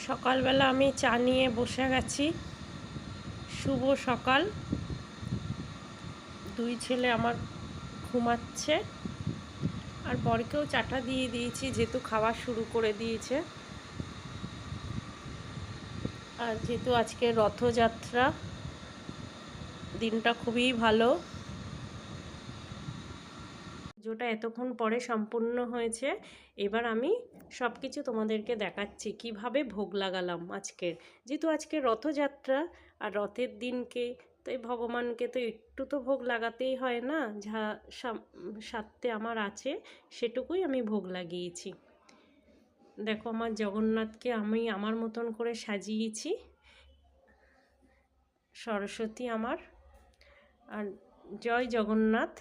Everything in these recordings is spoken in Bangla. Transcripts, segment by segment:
সকালবেলা আমি চা নিয়ে বসে গেছি। শুভ সকাল। দুই ছেলে আমার ঘুমাচ্ছে, আর বরকেও চাটা দিয়ে দিয়েছি যেহেতু খাওয়া শুরু করে দিয়েছে। আর যেহেতু আজকে রথযাত্রা, দিনটা খুবই ভালো। পুজোটা এতক্ষণ পরে সম্পূর্ণ হয়েছে। এবার আমি সব কিছু তোমাদেরকে দেখাচ্ছি কিভাবে ভোগ লাগালাম আজকের। যেহেতু আজকে রথযাত্রা আর রথের দিনকে, তাই ভগবানকে তো একটু তো ভোগ লাগাতেই হয় না, যা সাথে আমার আছে সেটুকুই আমি ভোগ লাগিয়েছি। দেখো আমার জগন্নাথকে আমি আমার মতন করে সাজিয়েছি। সরস্বতী আমার, আর জয় জগন্নাথ।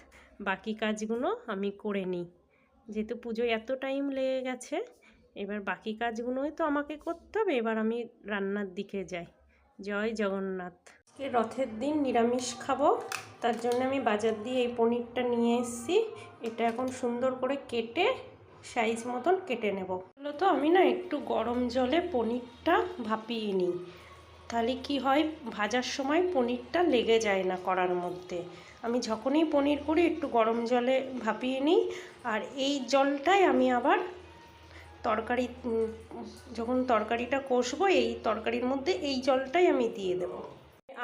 বাকি কাজগুলো আমি করে নিই, যেহেতু পুজোয় এত টাইম লেগে গেছে। এবার বাকি কাজগুলোই তো আমাকে করতে হবে। এবার আমি রান্নার দিকে যাই। জয় জগন্নাথ। আজকে রথের দিন নিরামিষ খাবো, তার জন্য আমি বাজার দিয়ে এই পনিরটা নিয়ে এসেছি। এটা এখন সুন্দর করে কেটে সাইজ মতন কেটে নেব। তো আমি না একটু গরম জলে পনিরটা ভাপিয়ে নিই, তাহলে কি হয়, ভাজার সময় পনিরটা লেগে যায় না কড়ার মধ্যে। আমি যখনই পনির করি একটু গরম জলে ভাপিয়ে নিই, আর এই জলটাই আমি আবার তরকারি, যখন তরকারিটা কষবো এই তরকারির মধ্যে এই জলটাই আমি দিয়ে দেব।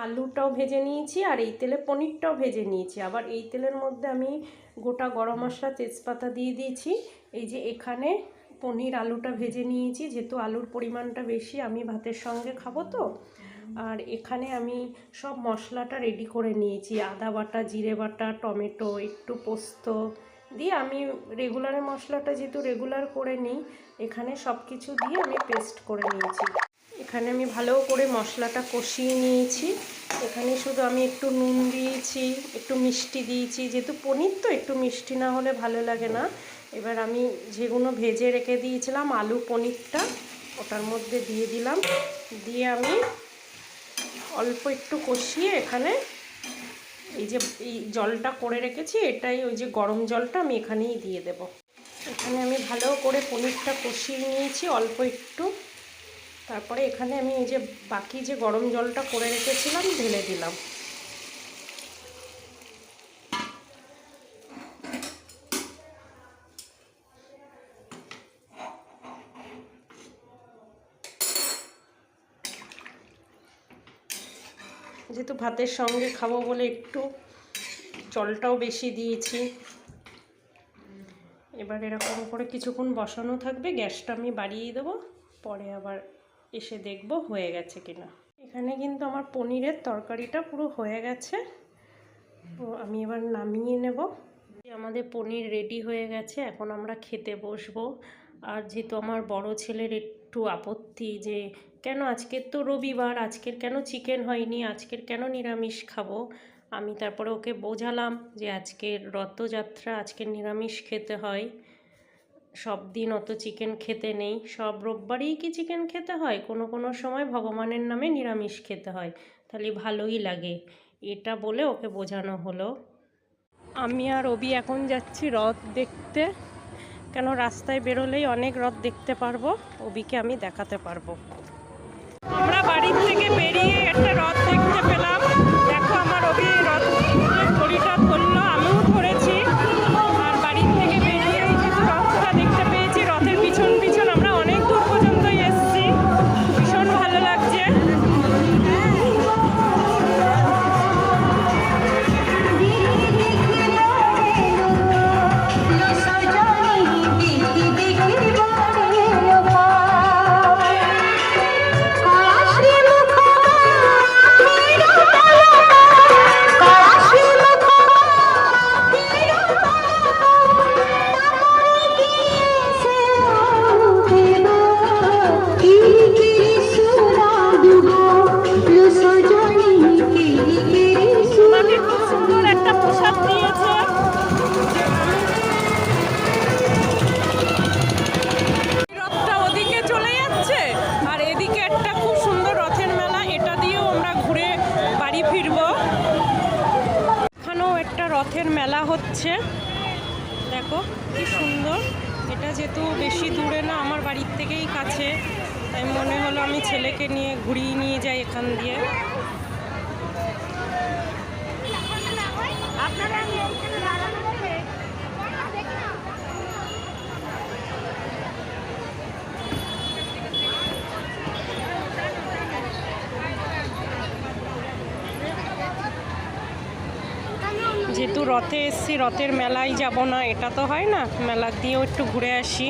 আলুটাও ভেজে নিয়েছি, আর এই তেলে পনিরটাও ভেজে নিয়েছি। আবার এই তেলের মধ্যে আমি গোটা গরম মশলা, তেজপাতা দিয়ে দিয়েছি। এই যে এখানে পনির আলুটা ভেজে নিয়েছি, যেহেতু আলুর পরিমাণটা বেশি, আমি ভাতের সঙ্গে খাবো তো। আর এখানে আমি সব মশলাটা রেডি করে নিয়েছি। আদা বাটা, জিরে বাটা, টমেটো, একটু পোস্ত দিয়ে আমি রেগুলারের মশলাটা যেহেতু রেগুলার করে নিই, এখানে সব কিছু দিয়ে আমি পেস্ট করে নিয়েছি। এখানে আমি ভালো করে মশলাটা কষিয়ে নিয়েছি। এখানে শুধু আমি একটু নুন দিয়েছি, একটু মিষ্টি দিয়েছি, যেহেতু পনির তো একটু মিষ্টি না হলে ভালো লাগে না। এবার আমি যেগুলো ভেজে রেখে দিয়েছিলাম আলু পনিরটা ওটার মধ্যে দিয়ে দিলাম। দিয়ে আমি অল্প একটু কষিয়ে এখানে এই যে এই জলটা করে রেখেছি, এটাই ওই যে গরম জলটা আমি এখানেই দিয়ে দেব। এখানে আমি ভালো করে পনিরটা কষিয়ে নিয়েছি অল্প একটু। তারপরে এখানে আমি এই যে বাকি যে গরম জলটা করে রেখেছিলাম ঢেলে দিলাম। যেহেতু ভাতের সঙ্গে খাবো বলে একটু জলটাও বেশি দিয়েছি। এবার এরকম করে কিছুক্ষণ বসানো থাকবে, গ্যাসটা আমি বাড়িয়ে দেবো, পরে আবার এসে দেখব হয়ে গেছে কিনা। এখানে কিন্তু আমার পনিরের তরকারিটা পুরো হয়ে গেছে, তো আমি এবার নামিয়ে নেব। আমাদের পনির রেডি হয়ে গেছে, এখন আমরা খেতে বসবো। আর যেহেতু আমার বড় ছেলের একটু আপত্তি যে কেন আজকের তো রবিবার, আজকের কেন চিকেন হয়নি, আজকের কেন নিরামিষ খাবো। আমি তারপরে ওকে বোঝালাম যে আজকের রথযাত্রা, আজকের নিরামিষ খেতে হয়, সব দিন অত চিকেন খেতে নেই। সব রোববারেই কি চিকেন খেতে হয়? কোনো কোনো সময় ভগবানের নামে নিরামিষ খেতে হয়, তাহলে ভালোই লাগে। এটা বলে ওকে বোঝানো হলো। আমি আর অবি এখন যাচ্ছি রথ দেখতে, কেন রাস্তায় বেরোলেই অনেক রথ দেখতে পারবো, অবিকে আমি দেখাতে পারবো। আমরা বাড়ির থেকে বেরিয়ে একটা রথ দেখতে পেলাম। দেখো আমার অবি রথ দড়িটা ধরলো, আমিও ধরেছি। আর বাড়ির থেকে বেরিয়ে যেহেতু রথটা দেখতে পেয়েছি, রথের পিছন পিছন আমরা অনেক দূর পর্যন্তই এসেছি, ভীষণ ভালো লাগছে। রথের মেলা হচ্ছে, দেখো কি সুন্দর। এটা যেহেতু বেশি দূরে না, আমার বাড়ির থেকেই কাছে, তাই মনে হলো আমি ছেলেকে নিয়ে ঘুরিয়ে নিয়ে যাই এখান দিয়ে। যেহেতু রথে এসছি, রথের মেলায় যাব না এটা তো হয় না, মেলা দিয়েও একটু ঘুরে আসি।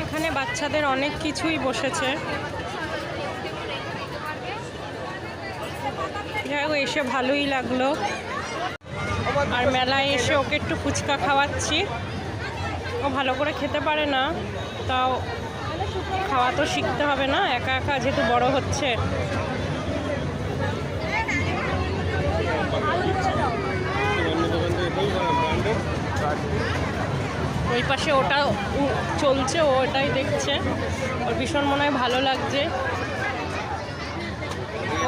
এখানে বাচ্চাদের অনেক কিছুই বসেছে। যাই হোক, এসে ভালোই লাগলো। আর মেলায় এসে ওকে একটু ফুচকা খাওয়াচ্ছি। ও ভালো করে খেতে পারে না, তাও খাওয়া তো শিখতে হবে না, একা একা যেহেতু বড় হচ্ছে। ওই পাশে ওটা চলছে, ও ওটাই দেখছে, ওর ভীষণ মনে হয় ভালো লাগছে,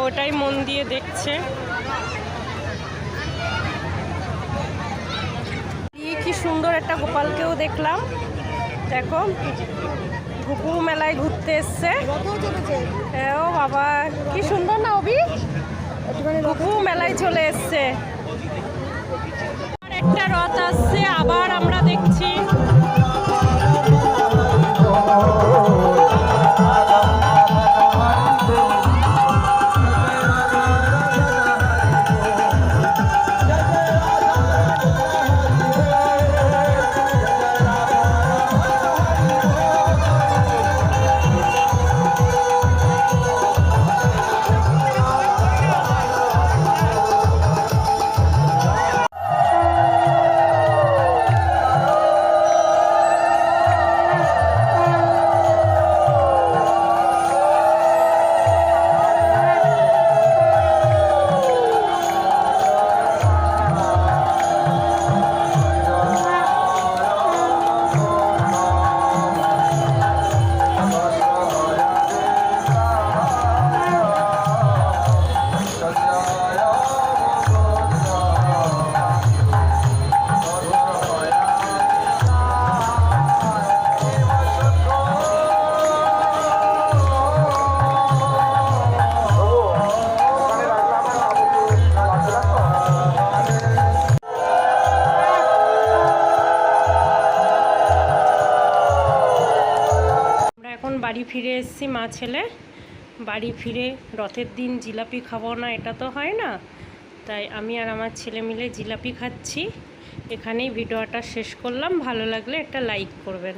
ওটাই মন দিয়ে দেখছে। কি সুন্দর একটা গোপালকেও দেখলাম, দেখো ঘুঘু মেলায় ঘুরতে এসছে। ও বাবা কি সুন্দর না অভি, ঘুঘু মেলায় চলে এসছে। একটা রথ আসছে, আবার আমরা দেখছি। বাড়ি ফিরে এসেছি মা ছেলে। বাড়ি ফিরে রথের দিন জিলাপি খাবো না এটা তো হয় না, তাই আমি আর আমার ছেলে মিলে জিলাপি খাচ্ছি। এখানেই ভিডিওটা শেষ করলাম। ভালো লাগলে একটা লাইক করবেন।